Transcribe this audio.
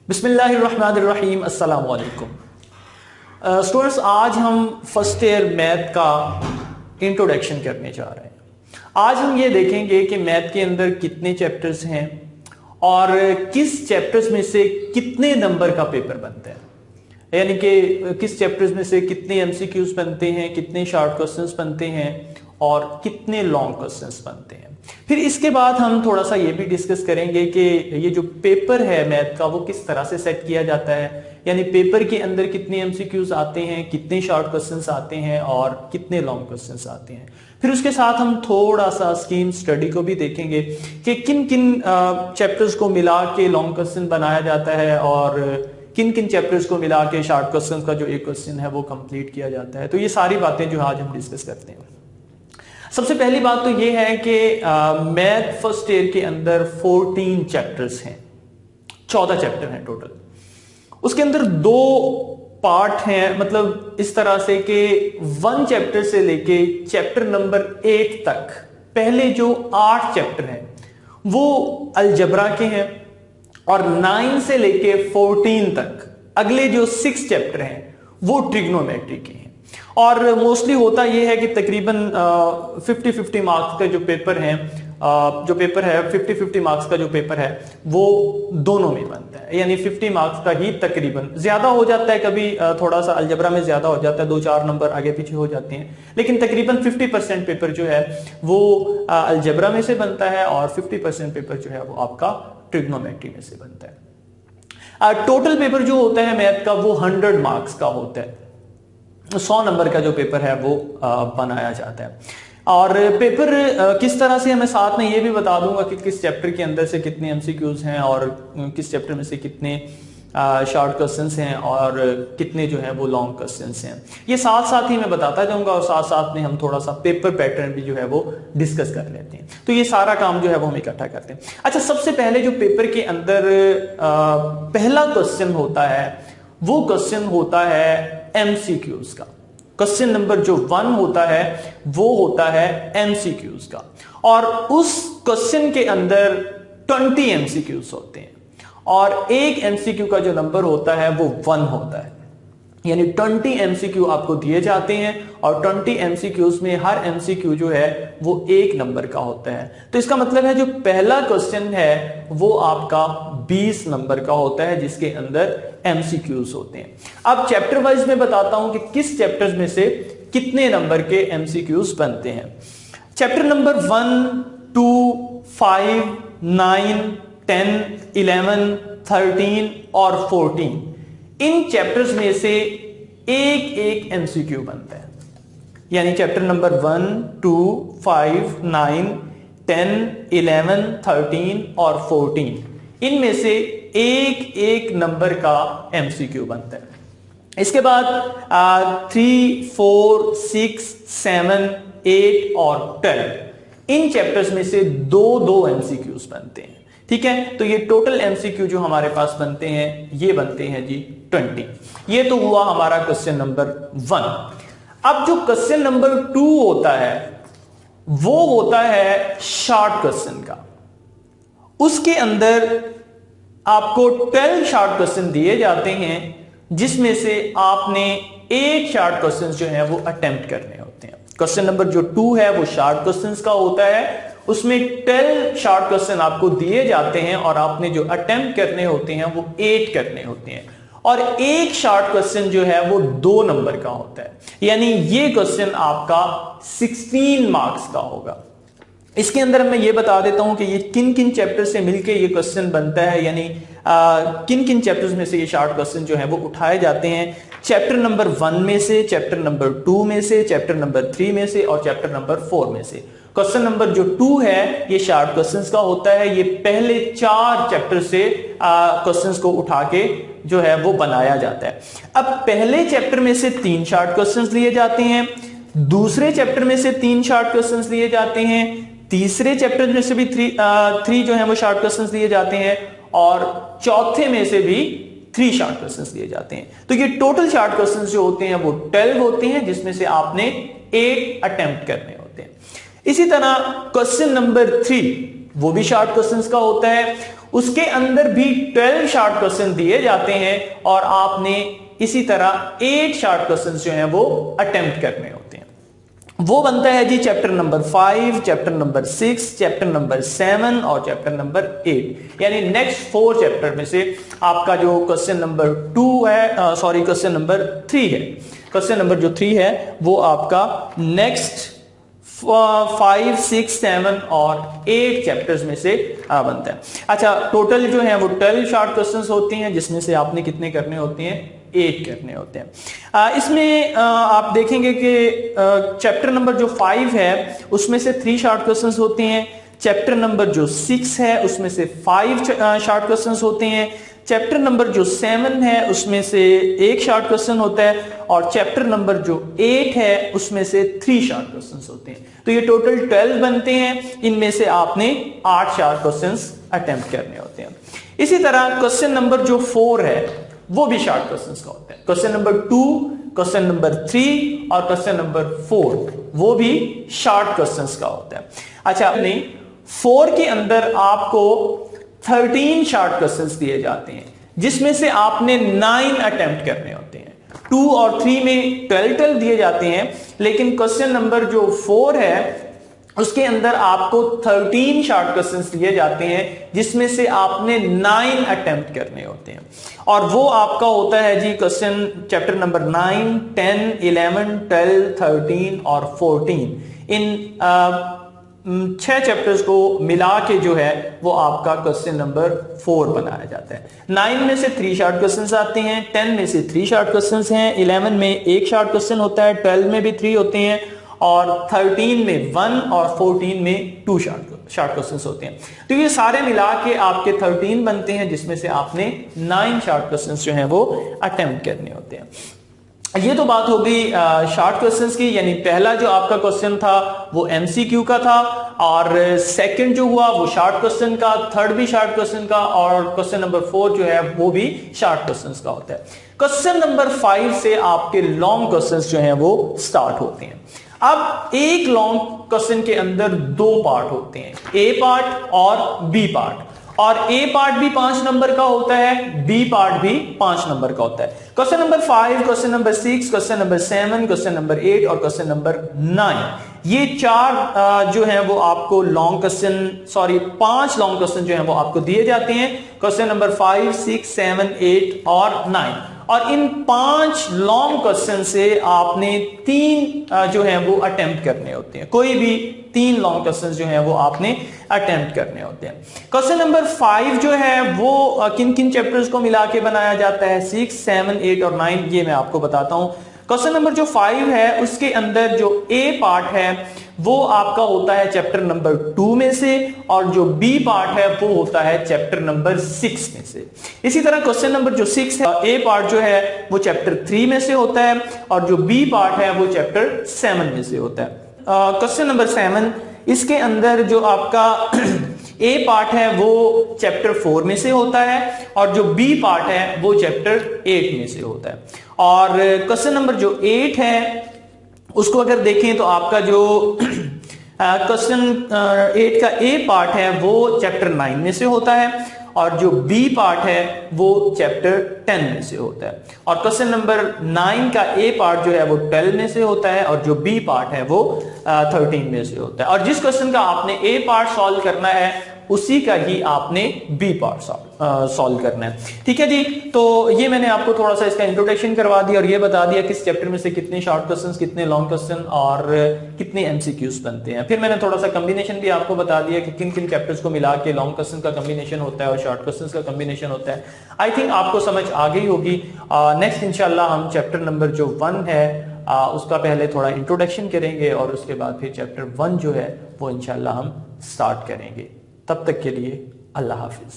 बिस्मिल्लाहिर्रहमानिर्रहीम अस्सलाम वालेकुम। स्टूडेंट्स, आज हम फर्स्ट ईयर मैथ का इंट्रोडक्शन करने जा रहे हैं। आज हम ये देखेंगे कि मैथ के अंदर कितने चैप्टर्स हैं और किस चैप्टर्स में से कितने नंबर का पेपर बनता है, यानी कि किस चैप्टर्स में से कितने एमसीक्यूज बनते हैं, कितने शॉर्ट क्वेश्चंस बनते हैं और कितने लॉन्ग क्वेश्चंस बनते हैं। फिर इसके बाद हम थोड़ा सा ये भी डिस्कस करेंगे कि ये जो पेपर है मैथ का वो किस तरह से सेट किया जाता है, यानी पेपर के अंदर कितने एमसीक्यूज आते हैं, कितने शॉर्ट क्वेश्चंस आते हैं और कितने लॉन्ग क्वेश्चंस आते हैं। फिर उसके साथ हम थोड़ा सा स्कीम स्टडी को भी देखेंगे कि किन किन चैप्टर्स को मिला के लॉन्ग क्वेश्चन बनाया जाता है और किन किन चैप्टर्स को मिला के शॉर्ट क्वेश्चन का जो एक क्वेश्चन है वो कंप्लीट किया जाता है। तो ये सारी बातें जो आज हम डिस्कस करते हैं। सबसे पहली बात तो ये है कि मैथ फर्स्ट ईयर के अंदर 14 चैप्टर्स हैं, 14 चैप्टर हैं टोटल। उसके अंदर 2 पार्ट हैं, मतलब इस तरह से कि 1 चैप्टर से लेके चैप्टर नंबर 8 तक पहले जो 8 चैप्टर हैं वो अलजबरा के हैं और 9 से लेके 14 तक अगले जो 6 चैप्टर हैं वो ट्रिग्नोमेट्री के हैं। और मोस्टली होता यह है कि तकरीबन 50-50 मार्क्स का जो पेपर है, 50-50 मार्क्स का जो पेपर है वो दोनों में बनता है, यानी 50 मार्क्स का ही तकरीबन। ज्यादा हो जाता है कभी, थोड़ा सा अलजबरा में ज्यादा हो जाता है, 2-4 नंबर आगे पीछे हो जाते हैं, लेकिन तकरीबन 50% पेपर जो है वो अलजबरा में से बनता है और 50% पेपर जो है वो आपका ट्रिग्नोमेट्री में से बनता है। टोटल पेपर जो होता है मैथ का वो 100 मार्क्स का होता है, 100 नंबर का जो पेपर है वो बनाया जाता है। और पेपर किस तरह से, मैं साथ में ये भी बता दूंगा कि किस चैप्टर के अंदर से कितने एमसीक्यूज हैं और किस चैप्टर में से कितने शॉर्ट क्वेश्चंस हैं और कितने जो है वो लॉन्ग क्वेश्चंस हैं। ये साथ साथ ही मैं बताता जाऊंगा और साथ साथ में हम थोड़ा सा पेपर पैटर्न भी जो है वो डिस्कस कर लेते हैं। तो ये सारा काम जो है वो हम इकट्ठा करते हैं। अच्छा, सबसे पहले जो पेपर के अंदर पहला क्वेश्चन होता है वो क्वेश्चन होता है एमसीक्यूज का। क्वेश्चन नंबर जो 1 होता है वो होता है एमसीक्यूज का और उस क्वेश्चन के अंदर 20 एमसीक्यूज होते हैं और एक एमसीक्यू का जो नंबर होता है वो 1 होता है, यानी 20 एमसीक्यू आपको दिए जाते हैं और 20 एमसीक्यूज में हर एमसीक्यू जो है वो 1 नंबर का होता है। तो इसका मतलब है जो पहला क्वेश्चन है वो आपका 20 नंबर का होता है जिसके अंदर एमसीक्यूज होते हैं। अब चैप्टर वाइज में बताता हूं कि किस चैप्टर्स में से कितने नंबर के एमसीक्यूज बनते हैं। चैप्टर नंबर 1, 2, 5, 9, 10, 11, 13 और 14, इन चैप्टर्स में से एक एमसीक्यू बनता है, यानी चैप्टर नंबर 1, 2, 5, 9, 10, 11, 13 और 14, इनमें से एक नंबर का एमसीक्यू बनता है। इसके बाद 3, 4, 6, 7, 8 और 12, इन चैप्टर्स में से 2 एमसीक्यूज बनते हैं। ठीक है, तो ये टोटल एमसीक्यू जो हमारे पास बनते हैं ये बनते हैं जी 20। ये तो हुआ हमारा क्वेश्चन नंबर 1। अब जो क्वेश्चन नंबर 2 होता है वो होता है शॉर्ट क्वेश्चन का। उसके अंदर आपको 12 शॉर्ट क्वेश्चन दिए जाते हैं जिसमें से आपने 8 शॉर्ट क्वेश्चन जो है वो अटेम्प्ट करने होते हैं। क्वेश्चन नंबर जो 2 है वो शॉर्ट क्वेश्चन का होता है, उसमें 12 शॉर्ट क्वेश्चन आपको दिए जाते हैं और आपने जो अटेम्प्ट करने होते हैं वो 8 करने होते हैं और एक शॉर्ट क्वेश्चन जो है वो 2 नंबर का होता है, यानी ये क्वेश्चन आपका 16 मार्क्स का होगा। इसके अंदर मैं ये बता देता हूं कि ये किन किन चैप्टर से मिलके ये क्वेश्चन बनता है, यानी किन किन चैप्टर्स में से ये शॉर्ट क्वेश्चन जो है वो उठाए जाते हैं। चैप्टर नंबर 1 में से, चैप्टर नंबर 2 में से, चैप्टर नंबर 3 में से और चैप्टर नंबर 4 में से। क्वेश्चन नंबर जो 2 है ये शॉर्ट क्वेश्चंस का होता है, ये पहले 4 चैप्टर से क्वेश्चंस को उठा के जो है वो बनाया जाता है। अब पहले चैप्टर में से 3 शॉर्ट क्वेश्चंस लिए जाते हैं, दूसरे चैप्टर में से 3 शॉर्ट क्वेश्चंस लिए जाते हैं, तीसरे चैप्टर में से भी 3 जो है वो शॉर्ट क्वेश्चंस लिए जाते हैं और चौथे में से भी 3 शॉर्ट क्वेश्चंस लिए जाते हैं। तो ये टोटल शॉर्ट क्वेश्चंस जो होते हैं वो 12 होते हैं जिसमें से आपने 8 अटेम्प्ट करने होते हैं। इसी तरह क्वेश्चन नंबर 3 वो भी शॉर्ट क्वेश्चंस का होता है, उसके अंदर भी 12 शॉर्ट क्वेश्चन दिए जाते हैं और आपने इसी तरह 8 शॉर्ट क्वेश्चन जो हैं वो अटेम्प्ट करने होते हैं। वो बनता है जी chapter number 5, chapter number 6, chapter number 7 और चैप्टर नंबर 8, यानी नेक्स्ट 4 चैप्टर में से आपका जो क्वेश्चन नंबर 2 है, सॉरी क्वेश्चन नंबर 3 है, क्वेश्चन नंबर जो 3 है वो आपका नेक्स्ट 5, 6, 7 और 8 चैप्टर्स में से बनता है। अच्छा, टोटल जो है वो 12 शॉर्ट क्वेश्चंस होती हैं, जिसमें से आपने कितने करने होते हैं, 8 करने होते हैं। इसमें आप देखेंगे कि चैप्टर नंबर जो 5 है उसमें से 3 शॉर्ट क्वेश्चंस होते हैं, चैप्टर नंबर जो 6 है उसमें से 5 शॉर्ट क्वेश्चंस होते हैं, चैप्टर नंबर जो 7 है उसमें से 1 शॉर्ट क्वेश्चन होता है और चैप्टर नंबर जो 8 है उसमें से 3 शॉर्ट क्वेश्चंस होते हैं। तो ये टोटल 12 बनते हैं, इनमें से आपने 8 शॉर्ट क्वेश्चंस अटेम्प्ट करने होते हैं। इसी तरह क्वेश्चन नंबर जो 4 है वो भी शॉर्ट क्वेश्चंस का होता है। क्वेश्चन नंबर 2, क्वेश्चन नंबर 3 और क्वेश्चन नंबर 4 वो भी शॉर्ट क्वेश्चंस का होता है। अच्छा, नहीं 4 के अंदर आपको 13 शॉर्ट क्वेश्चंस दिए जाते हैं, जिसमें से आपने 9 अटेम्प्ट करने होते हैं। 2 और 3 में 12 दिए जाते हैं, लेकिन क्वेश्चन नंबर जो 4 है उसके अंदर आपको 13 शॉर्ट क्वेश्चंस दिए जाते हैं, जिसमें से आपने 9 अटेम्प्ट करने होते हैं। और वो आपका होता है जी क्वेश्चन चैप्टर नंबर 9, 10, 11, 12, 13 और 14। इन 6 चैप्टर्स को मिला के जो है वो आपका क्वेश्चन नंबर 4 बनाया जाता है। 9 में से 3 शॉर्ट क्वेश्चंस आते हैं, 10 में से 3 शॉर्ट क्वेश्चंस हैं, 11 में 1 शॉर्ट क्वेश्चन होता है, 12 में भी 3 होते हैं और 13 में 1 और 14 में 2 शॉर्ट क्वेश्चंस होते हैं। तो ये सारे मिला के आपके 13 बनते हैं, जिसमें से आपने 9 शॉर्ट क्वेश्चंस जो हैं वो अटेम्प्ट करने होते हैं। ये तो बात हो गई शॉर्ट क्वेश्चंस की, यानी पहला जो आपका क्वेश्चन था वो एमसीक्यू का था और सेकंड जो हुआ वो शॉर्ट क्वेश्चन का, थर्ड भी शॉर्ट क्वेश्चन का और क्वेश्चन नंबर 4 जो है वो भी शॉर्ट क्वेश्चंस का होता है। क्वेश्चन नंबर 5 से आपके लॉन्ग क्वेश्चंस जो हैं वो स्टार्ट होते हैं। अब एक लॉन्ग क्वेश्चन के अंदर 2 पार्ट होते हैं, ए पार्ट और बी पार्ट, और ए पार्ट भी 5 नंबर का होता है, बी पार्ट भी 5 नंबर का होता है। Question number 5, question number 6, question number 7, question number 8 और क्वेश्चन नंबर 9, ये 4 जो है वो आपको long question, sorry 5 long question जो है वो आपको दिए जाते हैं। क्वेश्चन नंबर 5, 6, 7, 8 और 9, और इन 5 लॉन्ग क्वेश्चन से आपने 3 जो है वो अटेम्प्ट करने होते हैं। कोई भी 3 लॉन्ग क्वेश्चन जो है वो आपने अटेम्प्ट करने होते हैं। क्वेश्चन नंबर 5 जो है वो किन किन चैप्टर्स को मिला के बनाया जाता है, 6, 7, 8 और 9, ये मैं आपको बताता हूं। क्वेश्चन नंबर जो 5 है उसके अंदर जो ए पार्ट है वो आपका होता है चैप्टर नंबर 2 में से, और जो बी पार्ट है वो होता है चैप्टर नंबर 6 में से। इसी तरह क्वेश्चन नंबर जो 6 है, ए पार्ट जो है वो चैप्टर 3 में से होता है और जो बी पार्ट है वो चैप्टर 7 में से होता है। क्वेश्चन नंबर 7, इसके अंदर जो आपका ए पार्ट है वो चैप्टर 4 में से होता है और जो बी पार्ट है वो चैप्टर 8 में से होता है। और क्वेश्चन नंबर जो 8 है उसको अगर देखें तो आपका जो क्वेश्चन 8 का ए पार्ट है वो चैप्टर 9 में से होता है और जो बी पार्ट है वो चैप्टर 10 में से होता है। और क्वेश्चन नंबर 9 का ए पार्ट जो है वो 12 में से होता है और जो बी पार्ट है वो 13 में से होता है। और जिस क्वेश्चन का आपने ए पार्ट सॉल्व करना है उसी का ही आपने बी पार्ट सॉल्व करना है। ठीक है जी, तो ये मैंने आपको थोड़ा सा इसका इंट्रोडक्शन करवा दिया और ये बता दिया किस चैप्टर में से कितने शॉर्ट क्वेश्चंस, कितने लॉन्ग क्वेश्चन और कितने एमसीक्यूज बनते हैं। फिर मैंने थोड़ा सा कॉम्बिनेशन भी आपको बता दिया कि किन किन चैप्टर्स को मिला के लॉन्ग क्वेश्चन का कॉम्बिनेशन होता है और शॉर्ट क्वेश्चन का कॉम्बिनेशन होता है। आई थिंक आपको समझ आ गई होगी। नेक्स्ट इंशाल्लाह हम चैप्टर नंबर जो 1 है उसका पहले थोड़ा इंट्रोडक्शन करेंगे और उसके बाद फिर चैप्टर 1 जो है वो इंशाल्लाह हम स्टार्ट करेंगे। तब तक के लिए अल्लाह हाफिज।